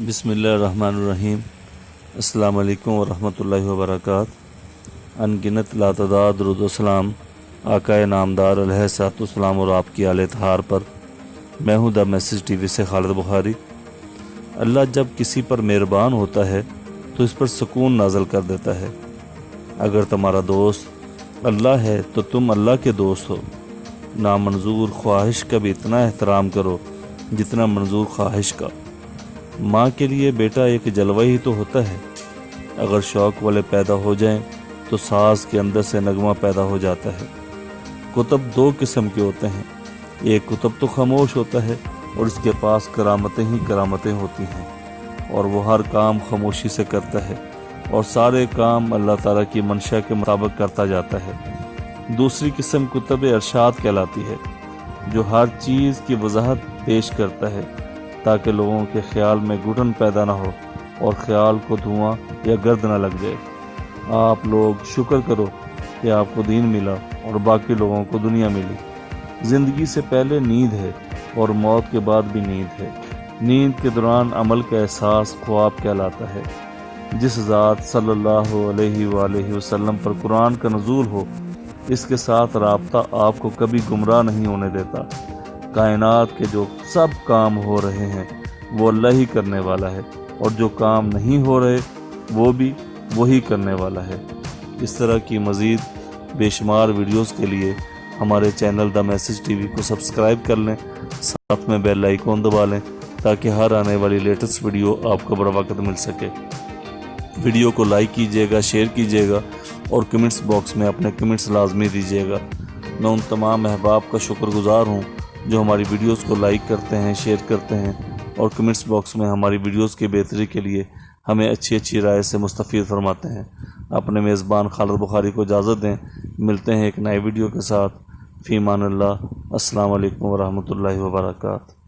بسم اللہ الرحمن الرحیم۔ السلام علیکم ورحمۃ اللہ وبرکاتہ۔ انگنت لاتعداد درود و سلام آقائے نامدار علیہ الصلوۃ والسلام اور آپ کی آل اطہار پر۔ میں ہوں دا میسیج ٹی وی سے خالد بخاری۔ اللہ جب کسی پر مہربان ہوتا ہے تو اس پر سکون نازل کر دیتا ہے۔ اگر تمہارا دوست اللہ ہے تو تم اللہ کے دوست ہو۔ نامنظور خواہش کا بھی اتنا احترام کرو جتنا منظور خواہش کا۔ ماں کے لیے بیٹا ایک جلوہ ہی تو ہوتا ہے۔ اگر شوق والے پیدا ہو جائیں تو ساز کے اندر سے نغمہ پیدا ہو جاتا ہے۔ کتب دو قسم کے ہوتے ہیں، ایک کتب تو خاموش ہوتا ہے اور اس کے پاس کرامتیں ہی کرامتیں ہوتی ہیں، اور وہ ہر کام خاموشی سے کرتا ہے اور سارے کام اللہ تعالیٰ کی منشا کے مطابق کرتا جاتا ہے۔ دوسری قسم کتب ارشاد کہلاتی ہے، جو ہر چیز کی وضاحت پیش کرتا ہے تاکہ لوگوں کے خیال میں گھٹن پیدا نہ ہو اور خیال کو دھواں یا گرد نہ لگ جائے۔ آپ لوگ شکر کرو کہ آپ کو دین ملا اور باقی لوگوں کو دنیا ملی۔ زندگی سے پہلے نیند ہے اور موت کے بعد بھی نیند ہے۔ نیند کے دوران عمل کا احساس خواب کہلاتا ہے۔ جس ذات صلی اللہ علیہ وآلہ وسلم پر قرآن کا نزول ہو، اس کے ساتھ رابطہ آپ کو کبھی گمراہ نہیں ہونے دیتا۔ کائنات کے جو سب کام ہو رہے ہیں وہ اللہ ہی کرنے والا ہے، اور جو کام نہیں ہو رہے وہ بھی وہی کرنے والا ہے۔ اس طرح کی مزید بے شمار ویڈیوز کے لیے ہمارے channel the message T V کو سبسکرائب کر لیں، ساتھ میں بیل آئیکن دبا لیں تاکہ ہر آنے والی لیٹسٹ ویڈیو آپ کو بر وقت مل سکے۔ ویڈیو کو لائک کیجیے گا، شیئر کیجیے گا اور کمنٹس باکس میں اپنے کمنٹس لازمی دیجیے گا۔ میں ان تمام احباب کا شکر گزار ہوں جو ہماری ویڈیوز کو لائک کرتے ہیں، شیئر کرتے ہیں اور کمنٹس باکس میں ہماری ویڈیوز کی بہتری کے لیے ہمیں اچھی رائے سے مستفید فرماتے ہیں۔ اپنے میزبان خالد بخاری کو اجازت دیں، ملتے ہیں ایک نئے ویڈیو کے ساتھ۔ فی امان اللہ۔ السلام علیکم ورحمۃ اللہ وبرکاتہ۔